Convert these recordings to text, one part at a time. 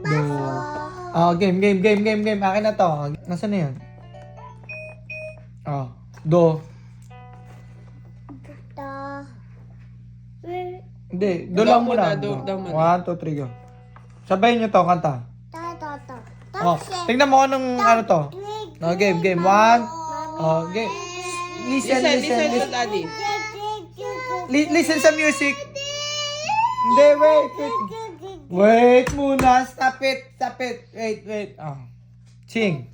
Do. Oh, game. Akin na to. Nasaan na yan? Oh, do. Hindi, do lang muna. Do muna. 1, 2, 3, go. Sabayin nyo to, kanta. Oh, tingnan mo anong ano to. No, game. 1. Oh, game. Listen. Listen to daddy. Listen sa music. Hindi, wait muna. Stop it. Wait. Oh. Sing.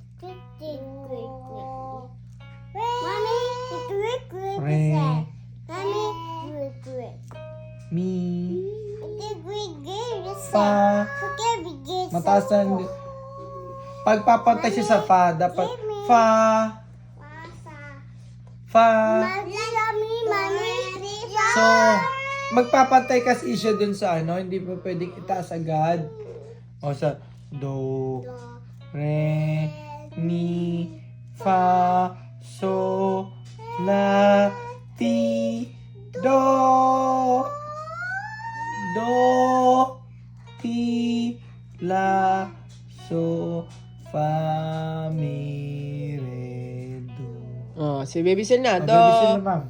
Mi. Fa. Mataas na. Pagpapantay siya sa fa, dapat fa. So, magpapantay kasi siya dun sa ano, hindi pa pwedeng itaas agad. O sa do, re, mi, fa, so, la, ti, do, ti, la, so, fa, mi, re, do. Oh, si Baby Sil na. Do. Baby Sil na, ma'am.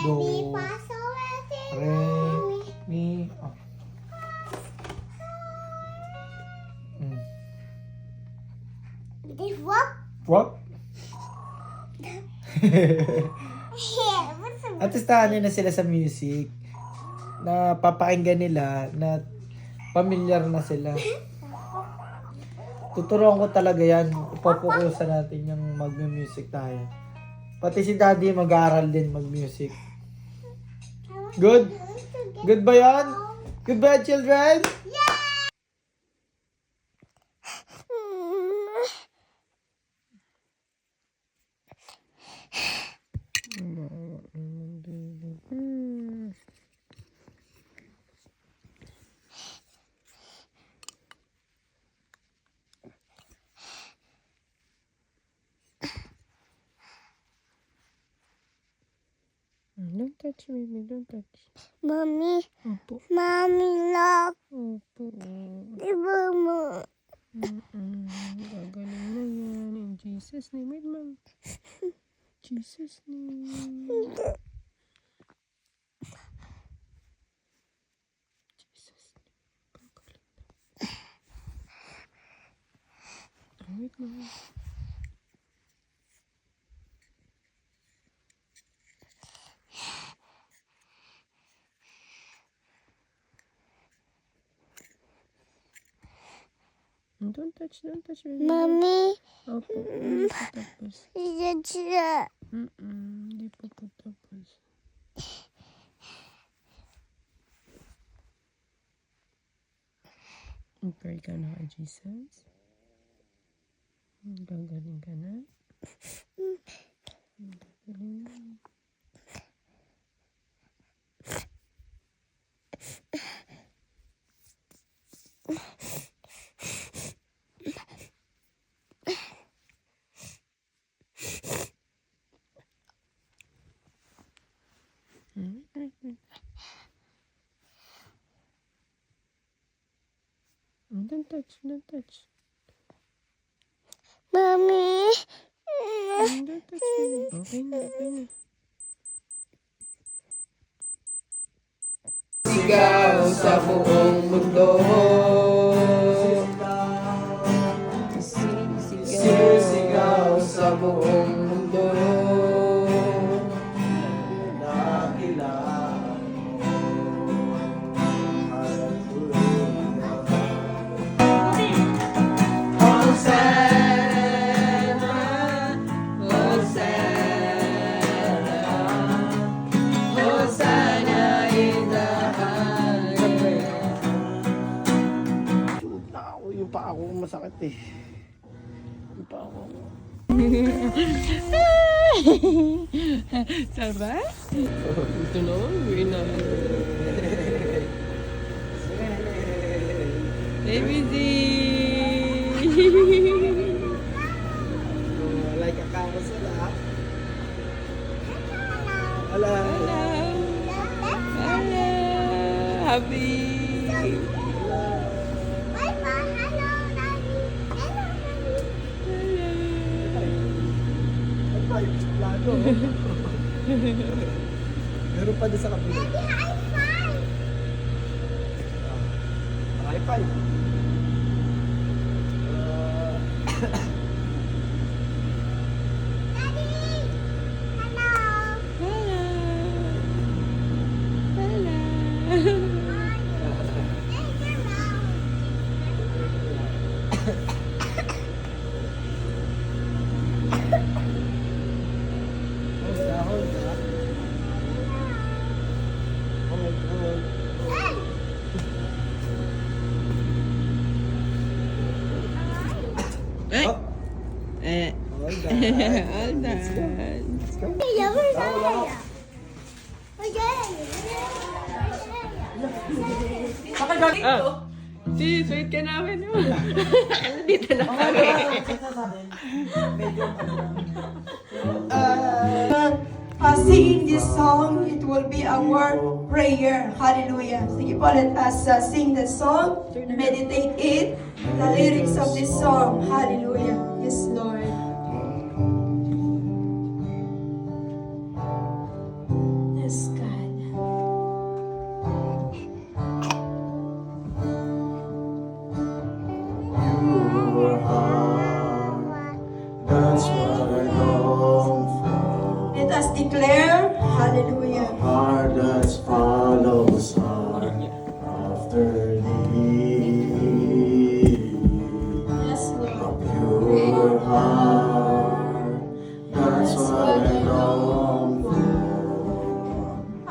Do, re, mi, oh. What? At least na sila sa music. Na papakinggan nila na familiar na sila. Tuturuan ko talaga yan. Ipopokusan natin yung mag-music tayo. Pati si daddy mag-aaral din mag-music. Good? Good ba yan? Good ba, children? Don't touch, baby. Don't touch. Mommy, Opo. love. Opo. Mama. Gagaling na yan. In Jesus' name. Wait, ma'am. Jesus' name. Jesus' name. Gagaling na. Wait, ma'am. Don't touch, baby. Mommy, Opo. Hindi pa tapos. Hindi pa tapos. Pray ka na kay Jesus. Gagaling ka na. Gagaling na. Don't touch, don't touch. Mommy. Don't touch, baby. Okay na, okay na. Sigaw sa buong mundo. Sigaw sa buong mundo. Yung pa ako masakit eh. Yung pa ako. Sarap? Ito na, uwi na. Baby Z! Like a carousel ah. Hello. Hello! Hello! Happy! ko. Meron pa din sa kapila. High five. Eh. All done. All done. Let's go. Oh. Sis, wait ka namin. Dito na kami. Singing this song, it will be our prayer. Hallelujah. Sige po, let us sing the song, meditate it, the lyrics of this song. Hallelujah. Yes, Lord. Yes, God. Your heart, that's what I long for. Let us declare, hallelujah. Heart that follows on after thee. Yes, Lord. Your heart, that's what I long for.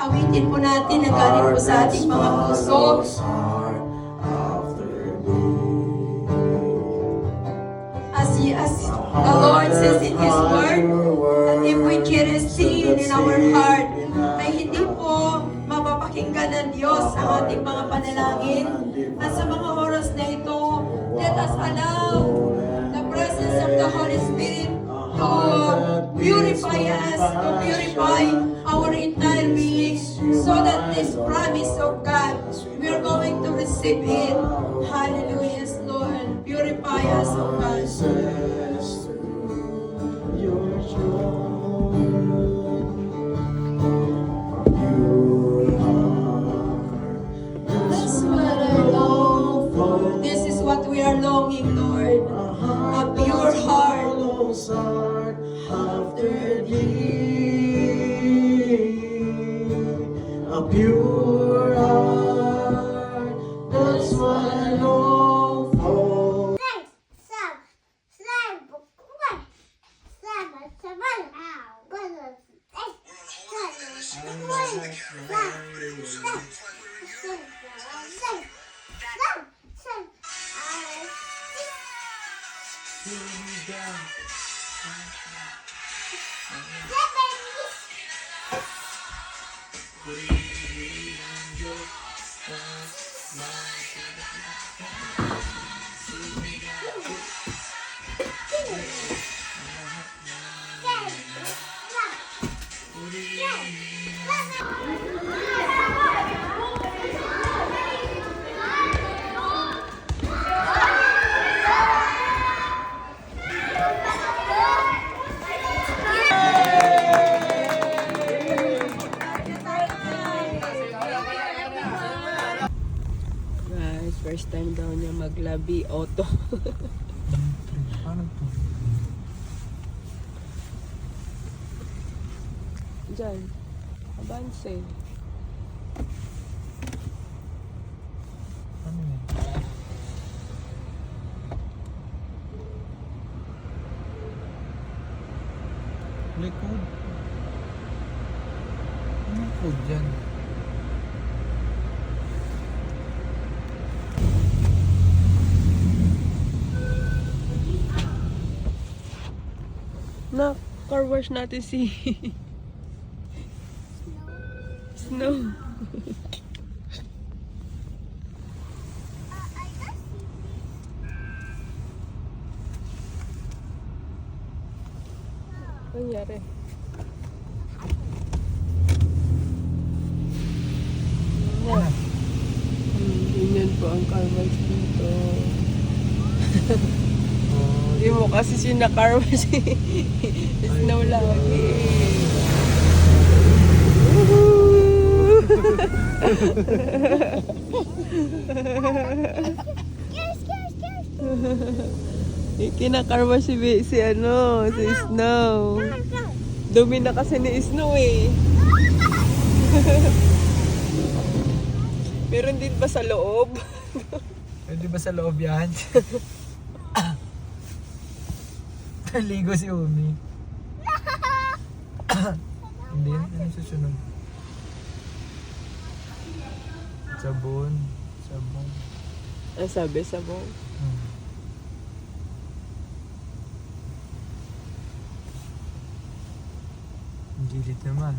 Awitin po natin ang galing po sa ating mga puso. Heart after thee. As the Lord says in His Word, that if we carry sin in our heart, ay hindi po mapapakinggan ng Diyos ang ating mga panalangin. At sa mga oras na ito, let us allow the presence of the Holy Spirit to purify us, to purify our entire being, so that this promise of God, we are going to receive it. Hallelujah, Lord. Purify us, O God. Says to your joy, your heart, That's what I long for. This is what we are longing, Lord. A pure heart. follows heart after thee. A pure heart, that's what I long for. Guys, first time daw niya maglabi auto. Paano to? Diyan. Abanse. Ano yan? Likod. Anong code yan? Na, car wash natin si Snow. Ano nangyari? Ganyan po ang car wash dito. Hindi mo kasi sinakarma si Snow lagi. Kinakarma si si Snow. Dumi na kasi ni Snow eh. Meron din ba sa loob? Pwede ba sa loob yan? Naligo si Umi. Hindi, ano susunod? Sabon. Sabon. Ang sabi sa mo? Ang gilid naman.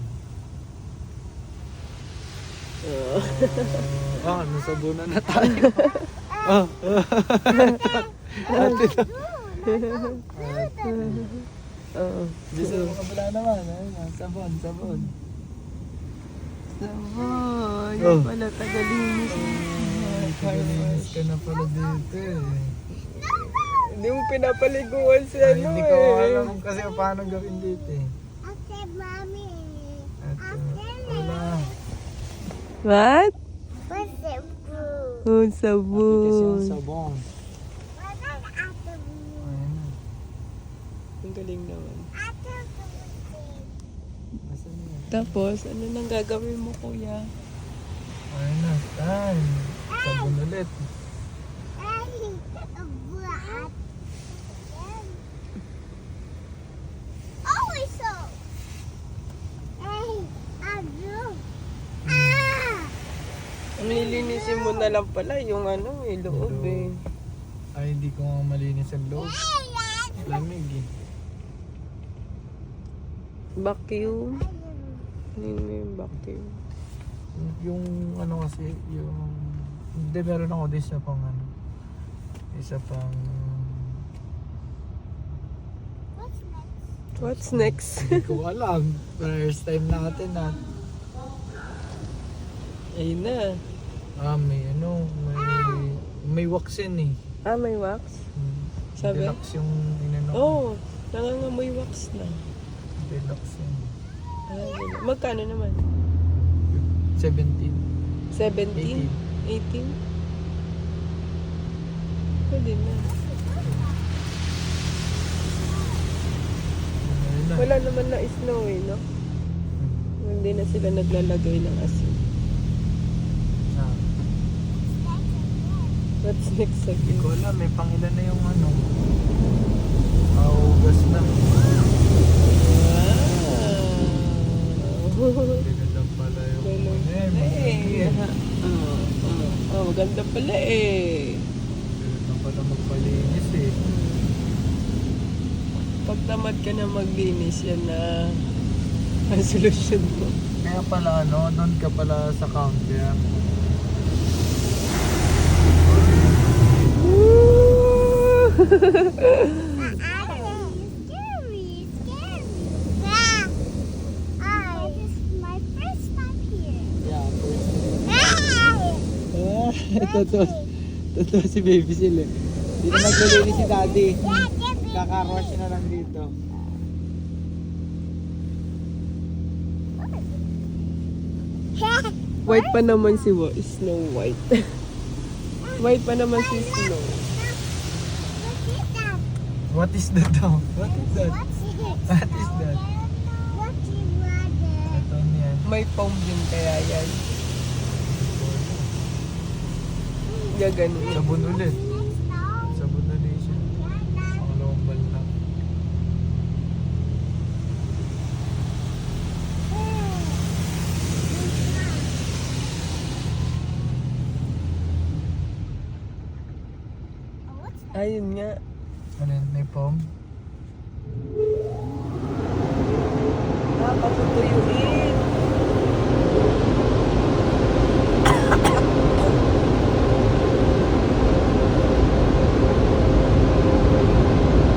Nasabunan na tayo. Ate na. Bisa mo kabila naman. Sabon, sabon. Sabon. Yung pala tagalinis. Tagalinis ka na pala dito eh. Hindi mo pinapaliguan si Ay, ano hindi ko eh. alam kasi paano gawin dito eh. Okay, mommy. At, wala. What? What's the blue? Oh, Kasi yung sabon. sabon. What's that after blue? Ayun na. Ang galing naman. After blue. Asan na yan? Tapos, ano nang gagawin mo, kuya? Ayun na. Time. Sabon ulit. Hey, a blue. Always so. Hey, a blue. Ang lilinisin mo na lang pala yung ano eh, loob eh. Ay, hindi ko nga malinis ang loob. Lamig eh. Vacuum. Ano yung vacuum? Yung ano kasi, yung... Hindi, meron ako din isa pang ano. Isa pang... What's next? What's next? Hindi ko alam. First time natin na. Ayun na. May ano, may wax yan eh. Ah, may wax? Sabi? Deluxe yung inano. Oo, nangangamoy wax na. Deluxe yan. Ah, ganun. Magkano naman? 17. 17? 18? Pwede na. Ayun na. Wala naman na snow eh, no? Hindi na sila naglalagay ng asin. Ah, What's next Hindi again? ko alam, may pangilan na yung ano. August na. Wow! Ganun pala yung Ganun ano eh. pala eh. Maganda. Oh, maganda pala eh. Ganun pala magpalinis eh. Pag tamad ka na maglinis, yan na ang solusyon mo. Kaya pala ano, doon ka pala sa counter. Scary, scary. Yeah. This is my first time here. Yeah, first. Hey! Totoo si baby sila. Hindi na naglilinis si daddy. Kakarush na lang dito. White pa naman si Snow White. White pa naman si Snow. What is that? What is that? What is that? What's it? What is that? What is that? Ito niyan. May foam din kaya yan. Gaganon. Sabon ulit. Next now. Sabon ulit siya. Pangalawang balik. Ayun nga. Ano yun? May foam? Papatuyuin.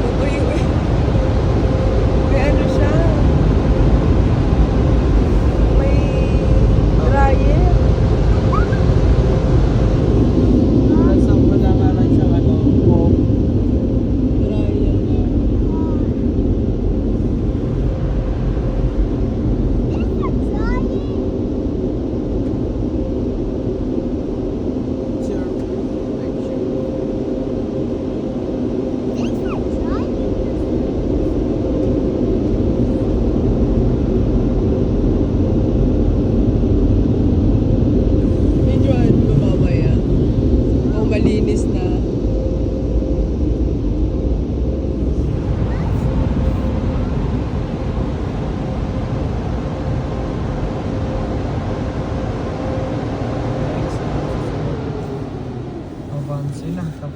Patuyuin. May ano siya. May dryer. Wala nga lang siya ano, foam. Dryer.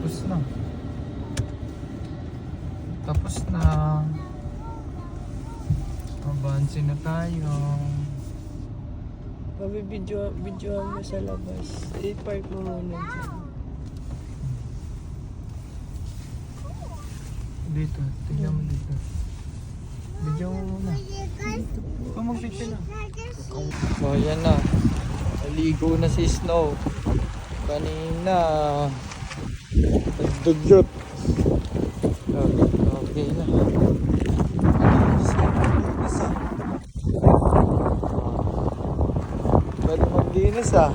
Tapos na. Tapos na. Mabansin na tayo. Videoan mo sa labas. I-park mo muna dyan. Dito. Tingnan mo dito. Video mo muna. Ikaw mag-video na. So, ayan na. Naligo na si Snow. Kanina. Nagdugyot. Okay na. Pwede mag-dinis ah.